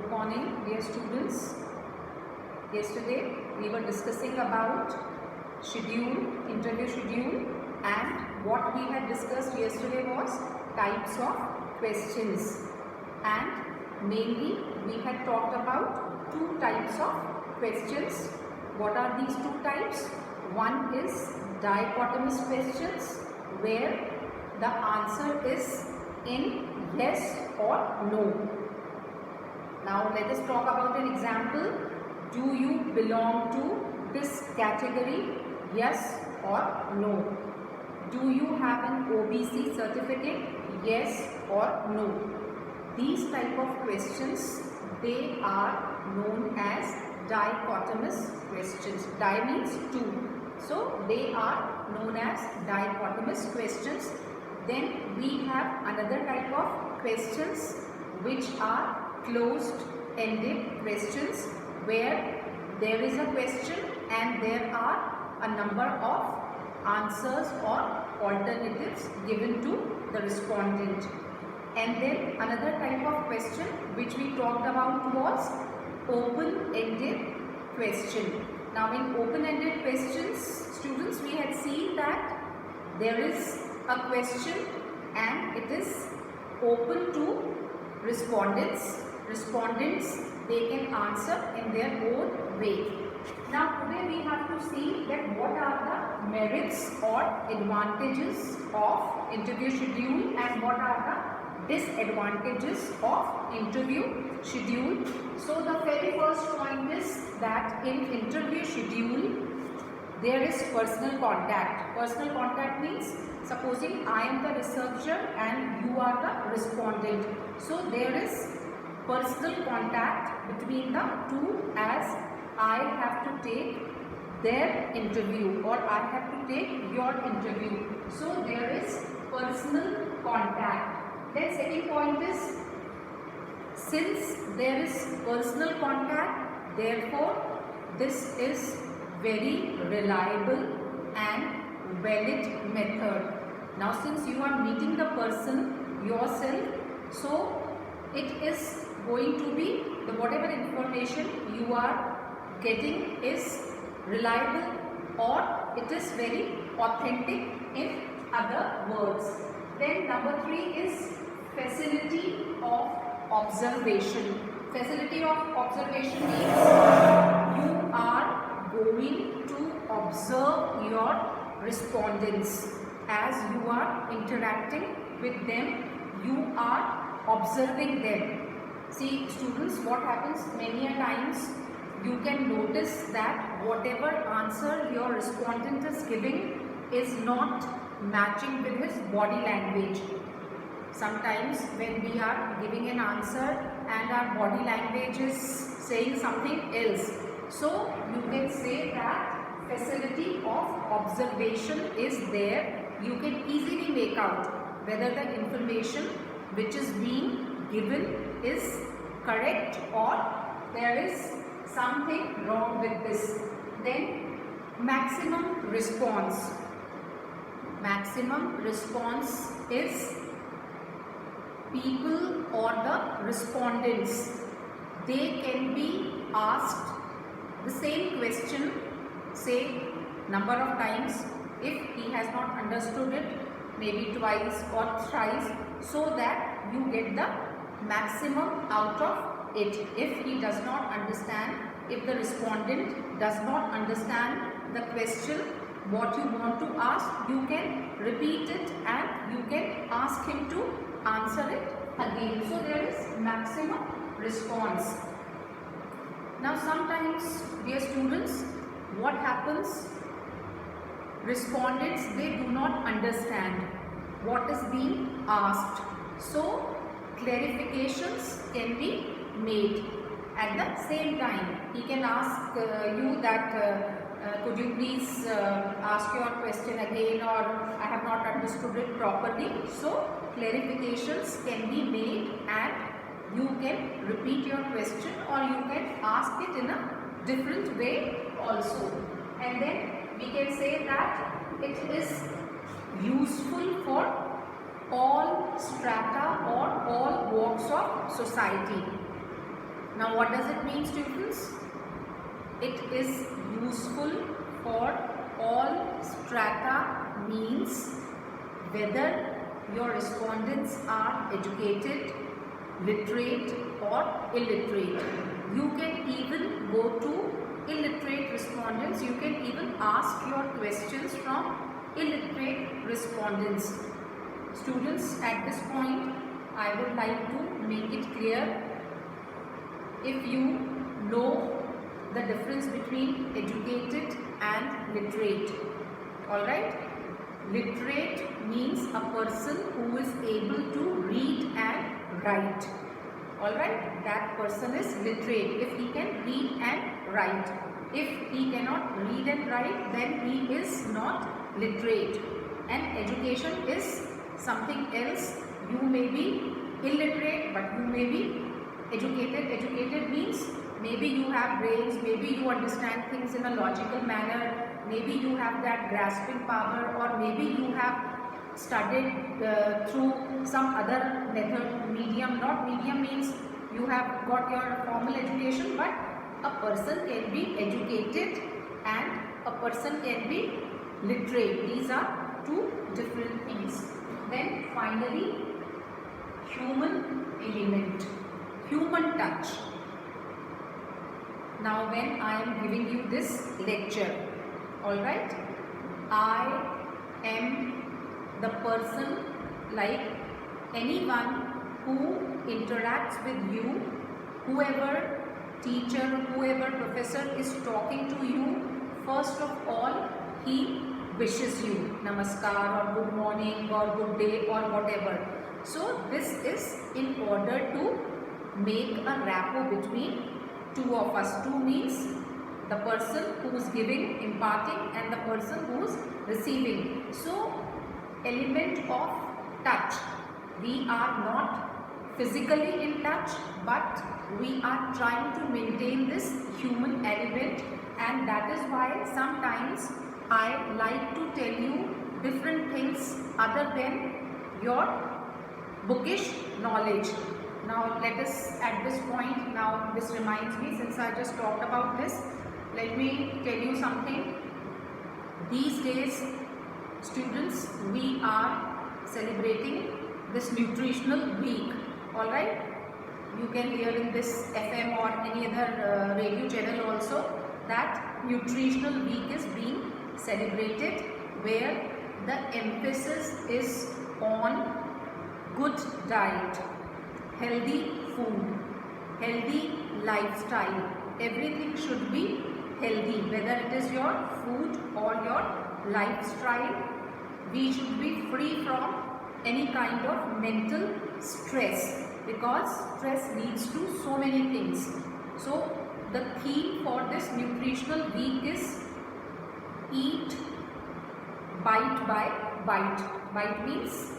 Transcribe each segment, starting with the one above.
Good morning, dear students. Yesterday we were discussing about interview schedule, and what we had discussed yesterday was types of questions, and mainly we had talked about two types of questions. What are these two types? One is dichotomous questions, where the answer is in yes or no. Now let us talk about an example. Do you belong to this category? Yes or no. Do you have an OBC certificate? Yes or no. These type of questions, they are known as dichotomous questions. Di means two. So they are known as dichotomous questions. Then we have another type of questions which are closed-ended questions, where there is a question and there are a number of answers or alternatives given to the respondent. And then another type of question which we talked about was open-ended question. Now in open-ended questions, students, we had seen that there is a question and it is open to respondents. Respondents, they can answer in their own way. Now today we have to see that what are the merits or advantages of interview schedule and what are the disadvantages of interview schedule. So the very first point is that in interview schedule there is personal contact. Personal contact means supposing I am the researcher and you are the respondent. So there is personal contact between the two, as I have to take their interview or I have to take your interview. So there is personal contact. Then second point is, since there is personal contact, therefore this is very reliable and valid method. Now since you are meeting the person yourself, so it is going to be the whatever information you are getting is reliable or it is very authentic, in other words. Then number 3 is facility of observation. Facility of observation means you are going to observe your respondents. As you are interacting with them, you are observing them. See students, what happens many a times, you can notice that whatever answer your respondent is giving is not matching with his body language. Sometimes when we are giving an answer and our body language is saying something else, so you can say that facility of observation is there. You can easily make out whether the information which is being given is correct or there is something wrong with this. Then maximum response. Maximum response is people or the respondents, they can be asked the same question, say number of times. If he has not understood it, maybe twice or thrice, so that you get the maximum out of it. If he does not understand, if the respondent does not understand the question what you want to ask, you can repeat it and you can ask him to answer it again. So there is maximum response. Now sometimes, dear students, what happens, respondents, they do not understand what is being asked. So clarifications can be made. At the same time, he can ask you that could you please ask your question again, or I have not understood it properly. So clarifications can be made and you can repeat your question or you can ask it in a different way also. And then we can say that it is useful for all strata or all walks of society. Now what does it mean, students? It is useful for all strata, means whether your respondents are educated, literate or illiterate. You can even go to illiterate respondents. You can even ask your questions from illiterate respondents. Students, at this point, I would like to make it clear. If you know the difference between educated and literate, alright? Literate means a person who is able to read and write. Alright, that person is literate if he can read and write. If he cannot read and write, then he is not literate. And education is something else. You may be illiterate, but you may be educated. Educated means maybe you have brains, maybe you understand things in a logical manner, maybe you have that grasping power, or maybe you have studied through some other method, medium. Not medium means you have got your formal education, but a person can be educated and a person can be literate. These are two different things. Then finally, human element, human touch. Now when I am giving you this lecture, alright, I am the person like anyone who interacts with you, whoever teacher, whoever professor is talking to you, first of all, he wishes you namaskar or good morning or good day or whatever. So this is in order to make a rapport between two of us. Two means the person who is giving, imparting, and the person who is receiving. So element of touch. We are not physically in touch, but we are trying to maintain this human element, and that is why sometimes I like to tell you different things other than your bookish knowledge. Now let us at this point, now this reminds me, since I just talked about this, let me tell you something. These days, students, we are celebrating this nutritional week, alright? You can hear in this FM or any other radio channel also that nutritional week is being celebrated, where the emphasis is on good diet, healthy food, healthy lifestyle. Everything should be healthy, whether it is your food or your lifestyle. We should be free from any kind of mental stress, because stress leads to so many things. So the theme for this nutritional week is eat bite by bite. Bite means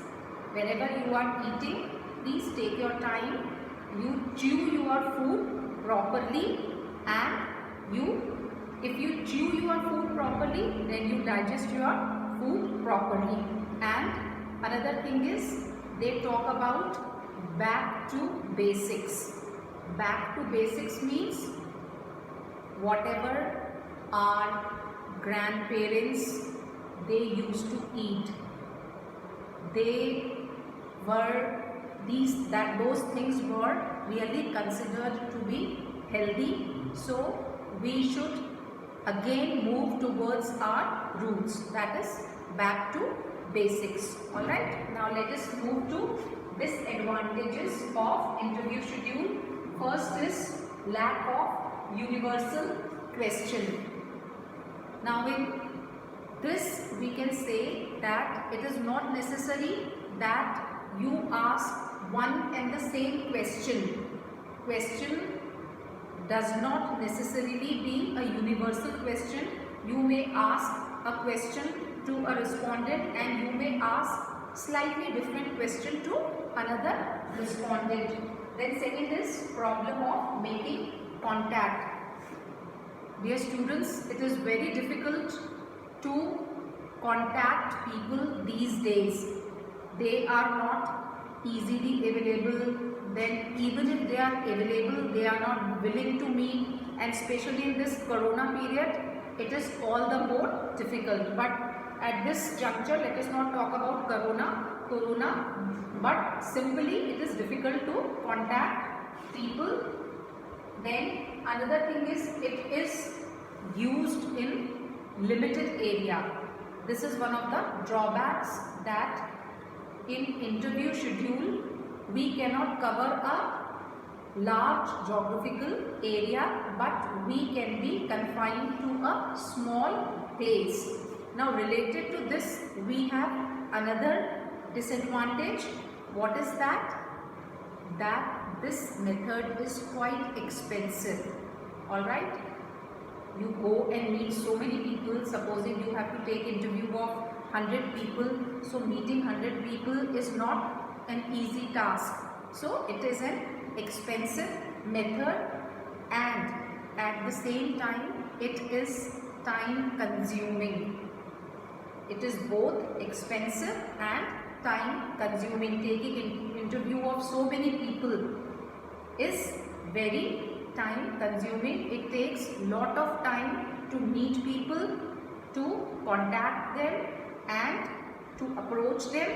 whenever you are eating, please take your time, you chew your food properly, and if you chew your food properly, then you digest your food properly. And another thing is, they talk about back to basics. Back to basics means whatever our grandparents they used to eat, those things were really considered to be healthy. So we should again move towards our roots, that is back to basics. Alright, now let us move to disadvantages of interview schedule. First is lack of universal question. Now in this we can say that it is not necessary that you ask one and the same question. Question does not necessarily be a universal question. You may ask a question to a respondent, and you may ask slightly different question to another respondent. Then second is problem of making contact. Dear students, it is very difficult to contact people these days. They are not easily available, then even if they are available, they are not willing to meet, and especially in this corona period, it is all the more difficult. But at this juncture, let us not talk about corona, but simply it is difficult to contact people. Then another thing is, it is used in limited area. This is one of the drawbacks, that in interview schedule we cannot cover a large geographical area, but we can be confined to a small place. Now related to this, we have another disadvantage. What is that? That this method is quite expensive. Alright, you go and meet so many people. Supposing you have to take interview of 100 people, so meeting 100 people is not an easy task. So it is an expensive method, and at the same time it is time consuming. It is both expensive and time consuming. Taking interview of so many people is very time consuming. It takes lot of time to meet people, to contact them and to approach them,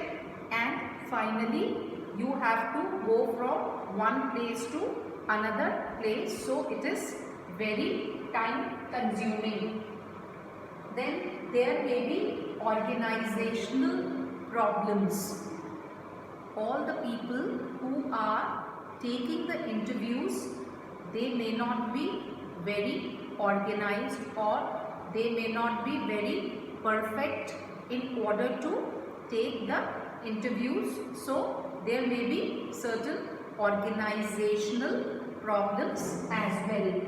and finally you have to go from one place to another place. So it is very time consuming. Then there may be organizational problems. All the people who are taking the interviews, they may not be very organized, or they may not be very perfect in order to take the interviews. So there may be certain organizational problems as well.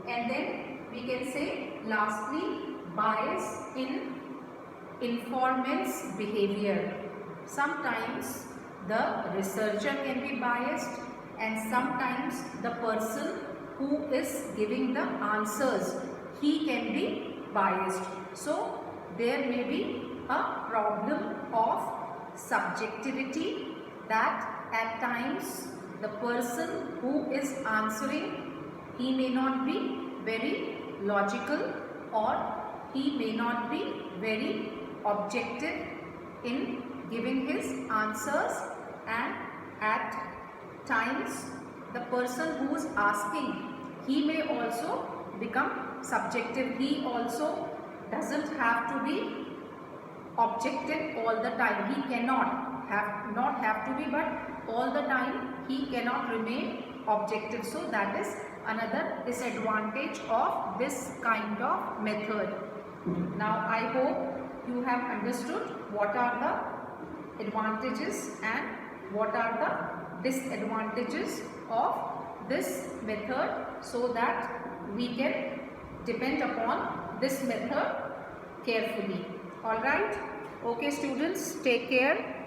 And then we can say lastly, bias in informant's behavior. Sometimes the researcher can be biased, and sometimes the person who is giving the answers, he can be biased. So there may be a problem of subjectivity, that at times the person who is answering, he may not be very logical, or he may not be very objective in giving his answers, and at times the person who is asking, he may also become subjective. He also doesn't have to be objective all the time. He cannot have to be, but all the time he cannot remain objective. So that is another disadvantage of this kind of method. Now I hope you have understood what are the advantages and what are the disadvantages of this method, so that we can depend upon this method carefully. Alright, okay students, take care.